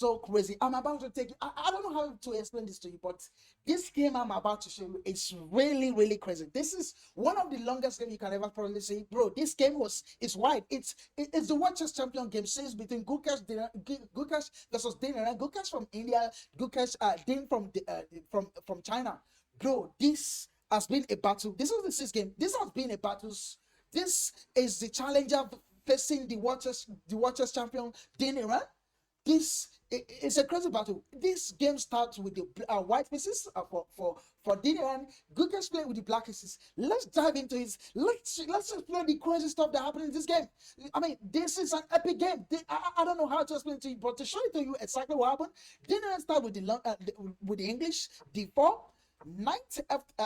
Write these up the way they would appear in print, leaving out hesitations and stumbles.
so crazy. I'm about to take you. I don't know how to explain this to you, but this game I'm about to show you is really, really crazy. This is one of the longest game you can ever probably see. Bro, this game is wide. It's the World Chess Champion game series between Gukesh versus Din, and Gukesh from India, Gukesh Din from China. Bro, this has been a battle. This is the sixth game. This has been a battle. This is the challenger facing the World Chess Champion Din Iran. This is a crazy battle. This game starts with the white pieces for dinner, and Gukesh playing with the black pieces. Let's dive into it. Let's explain the crazy stuff that happened in this game. I mean, this is an epic game. I don't know how to explain it to you, but to show it to you exactly what happened, dinner start with the English d4, knight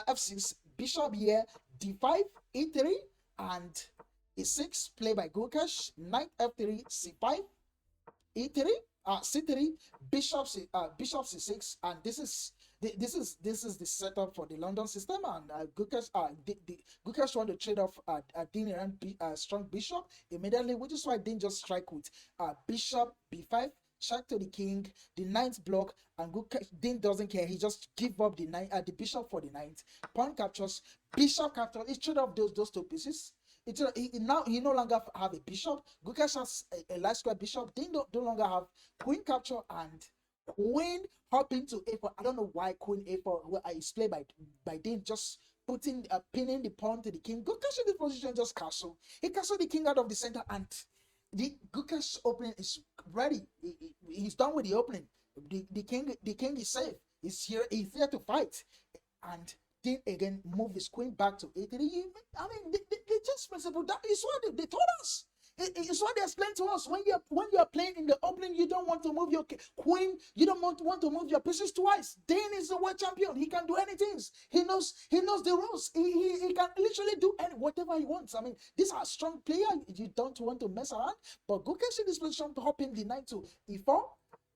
f6, bishop here, d5, e3, and e6 played by Gukesh, knight f3, c5, e3, c3, bishop c6, and this is the setup for the London system. And Gukesh want to trade off Dean and strong bishop immediately, which is why Dean just strike with bishop b5, check to the king, the ninth block, and Dean doesn't care. He just give up the bishop for the ninth. Pawn captures, bishop captures. He trade off those two pieces. Now he no longer have a bishop. Gukesh has a light square bishop. They no longer have queen capture and queen hop into a4. I don't know why queen a4 is played by Dean, just putting pinning the pawn to the king. Gukesh in this position just castle. He castle the king out of the center, and the Gukesh opening is ready. He's done with the opening. The king is safe. He's here to fight, and then again move his queen back to a3. I mean, the chess principle, that is what they told us. It's what they explained to us. When you're playing in the opening, you don't want to move your queen. You don't want to move your pieces twice. Dane is the world champion. He can do anything. He knows the rules. He can literally do whatever he wants. I mean, these are strong player. You don't want to mess around. But Gukesh in this position to hop in the knight to e4.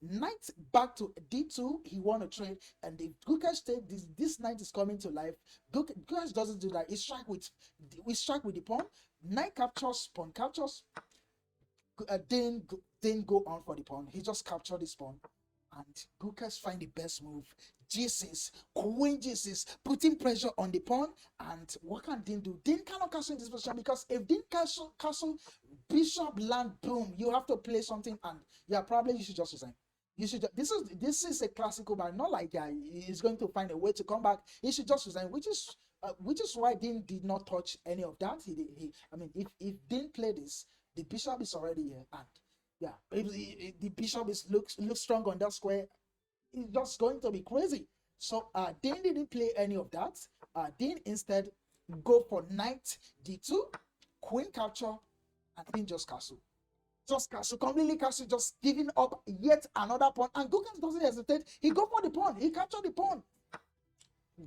Knight back to d2. He won a trade, and if Gukesh take this knight is coming to life. Gukesh doesn't do that. He strike with the pawn. Knight captures, pawn captures. Then go on for the pawn. He just captured this pawn, and Gukesh find the best move. G6, queen G6, putting pressure on the pawn. And what can Dean do? Dean cannot castle in this position, because if Dean castle, bishop land, boom, you have to play something, and yeah, probably you should just resign. You should. This is a classical, but not like he's going to find a way to come back. He should just resign, which is why Dean did not touch any of that. I mean, if Dean play this, the bishop is already here, and yeah, if the bishop looks strong on that square, it's just going to be crazy. So Dean didn't play any of that. Dean instead go for knight d2, queen capture, and Dean just castle. Just castle, completely castle, just giving up yet another pawn. And Gukesh doesn't hesitate. He go for the pawn. He captured the pawn.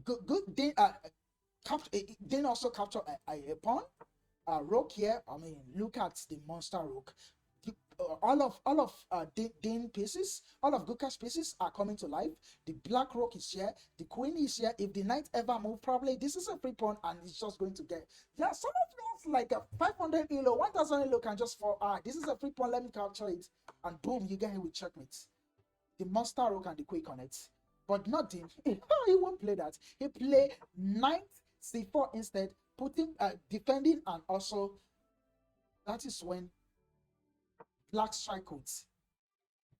Good. Then also capture a pawn. Rook here. I mean, look at the monster rook. All of Dean pieces, all of Gukesh pieces are coming to life. The black rook is here, the queen is here. If the knight ever move, probably this is a free pawn, and it's just going to get, yeah, some of those like a 500 elo, 1000 elo can just fall. This is a free pawn, let me capture it, and boom, you get hit with checkmate. The monster rook and the queen connect, but not Dean. He won't play that. He play knight c4 instead, putting defending, and also that is when black strike with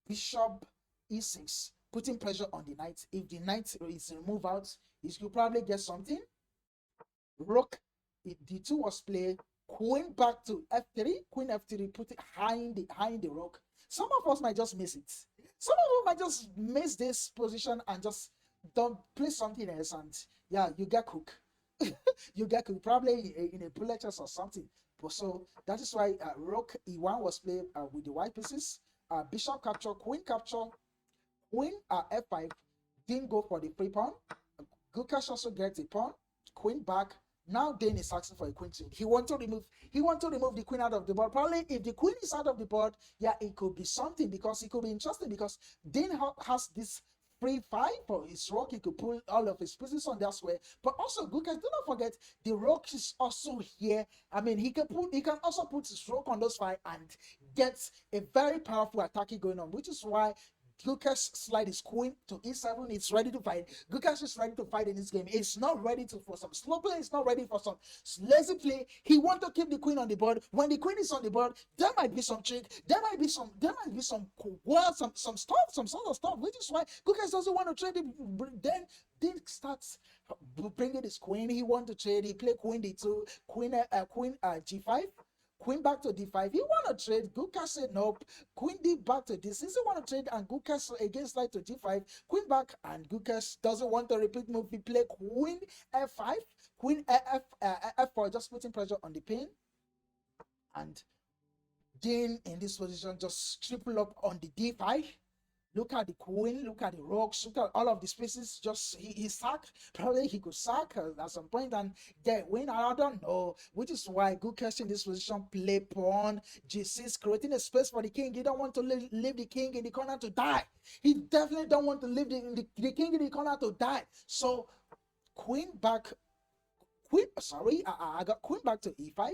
bishop e6, putting pressure on the knight. If the knight is removed out, you could probably get something. Rook d2 was played. Queen back to f3. Queen f3, put it high in the rook. Some of us might just miss it. Some of us might just miss this position and just don't play something else, and yeah, you get cooked. You get cooked, probably in a bullet chess or something. So that is why rook e1 was played with the white pieces. Bishop capture, queen capture, queen f5. Didn't go for the free pawn. Gukesh also gets a pawn. Queen back. Now Dane is asking for a queen too. He want to remove the queen out of the board. Probably if the queen is out of the board, yeah, it could be something, because it could be interesting, because Dane has this free fight for his rook. He could pull all of his pieces on that square. But also, Gukesh, do not forget the rook is also here. I mean, he can also put his rook on those five and get a very powerful attacking going on, which is why Gukesh slide his queen to e7. It's ready to fight. Gukesh is ready to fight in this game. It's not ready to for some slow play. It's not ready for some lazy play. He want to keep the queen on the board. When the queen is on the board, there might be some trick. There might be some well, some stuff, some sort of stuff. Which is why Gukesh doesn't want to trade it. Then starts bringing his queen. He want to trade. He play queen d2, queen g5. Queen back to d5. He want to trade. Gukesh said nope. Queen d back to d6. He want to trade, and Gukesh again slide to g5. Queen back, and Gukesh doesn't want to repeat move. He play queen f5, queen f4, just putting pressure on the pin. And then in this position, just triple up on the d5. Look at the queen, look at the rocks, look at all of the spaces. Just he sack. Probably he could sack at some point and get win. I don't know. Which is why Gukesh in this position play pawn g6, creating a space for the king. He don't want to leave the king in the corner to die. He definitely don't want to leave the king in the corner to die. So queen back. I got queen back to e5.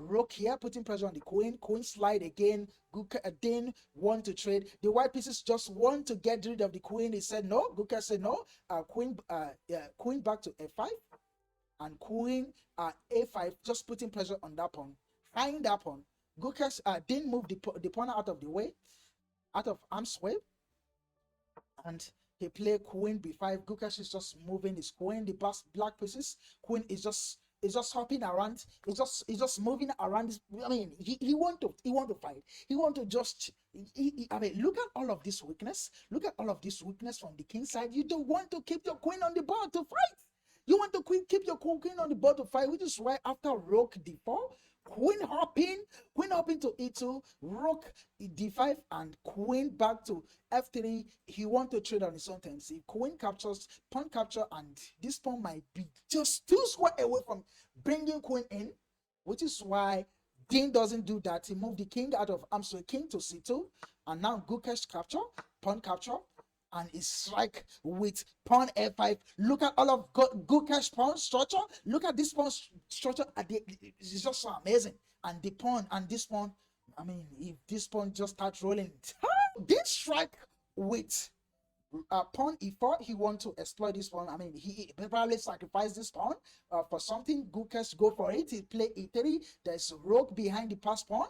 Rook here, putting pressure on the queen. Queen slide again. Then want to trade. The white pieces just want to get rid of the queen. He said no. Gukesh said no. Queen back to f5, and queen a5, just putting pressure on that pawn. Hiding that pawn. Gukesh didn't move the pawn out of the way, out of arm's way, and he played queen b5. Gukesh is just moving his queen. The black pieces. Queen is just hopping around. It's just moving around. I mean, he want to fight. He want to just. I mean, look at all of this weakness. Look at all of this weakness from the king side. You don't want to keep your queen on the board to fight. You want to keep your queen on the board to fight, which is why after rook d4, queen hopping to e2, rook d5, and queen back to f3. He want to trade on his own terms. If queen captures, pawn capture, and this pawn might be just 2 square away from bringing queen in, which is why Dean doesn't do that. He moved the king out of arms, so king to c2, and now Gukesh capture, pawn capture, and it's strike with pawn f5. Look at all of Gukesh pawn structure. Look at this pawn structure. It's just so amazing. And the pawn and this pawn. I mean, if this pawn just starts rolling, this strike with pawn e4, he want to exploit this pawn. I mean, he probably sacrifice this pawn for something. Gukesh go for it. He play e3. There's a rook behind the pass pawn.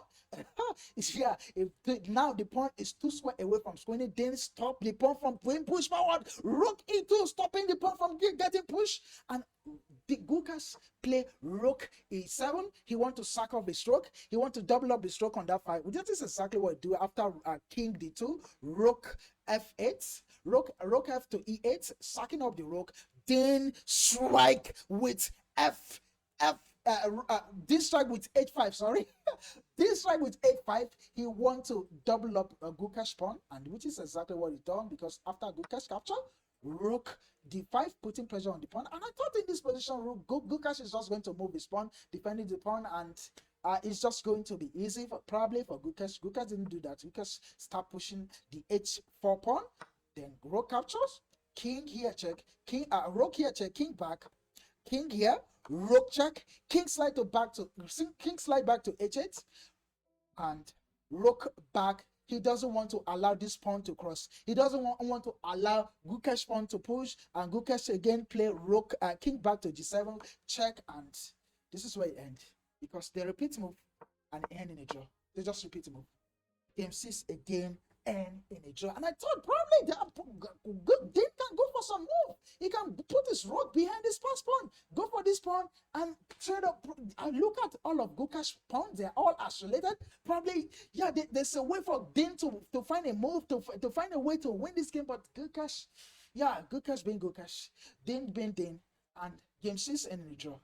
Now the pawn is 2 square away from squaring. Then stop the pawn from being pushed forward. Rook e2, stopping the pawn from getting pushed. And the Gukesh play rook e7. He want to sack off the stroke. He want to double up the stroke on that fight. That is exactly what he do after king d2, rook f8, rook f to e8, sacking up the rook. Then strike with this strike with h5. Sorry, this strike with h5. He want to double up Gukesh pawn, and which is exactly what he done, because after Gukesh capture, rook d5, putting pressure on the pawn. And I thought in this position, Gukesh is just going to move his pawn, defending the pawn, and it's just going to be easy probably for Gukesh. Gukesh didn't do that. Gukesh start pushing the h4 pawn. Then rook captures, king here check, king rook here check, king back, king here, rook check, king slide back to h8, and rook back. He doesn't want to allow this pawn to cross. He doesn't want to allow Gukesh pawn to push, and Gukesh again play rook king back to g7, check, and this is where it ends, because they repeat move and end in a draw. They just repeat the move. Game 6 again end in a draw. And I thought probably Dean can go for some move. He can put his rook behind this pass pawn, go for this pawn, and trade up. And look at all of Gukesh pawns. They're all isolated. Probably, yeah, there's a way for Dean to find a move, to find a way to win this game. But Gukesh, yeah, Gukesh being Gukesh, Dean being Dean, and game 6 end in a draw.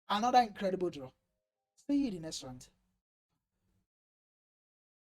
Another incredible draw. See you in the next round.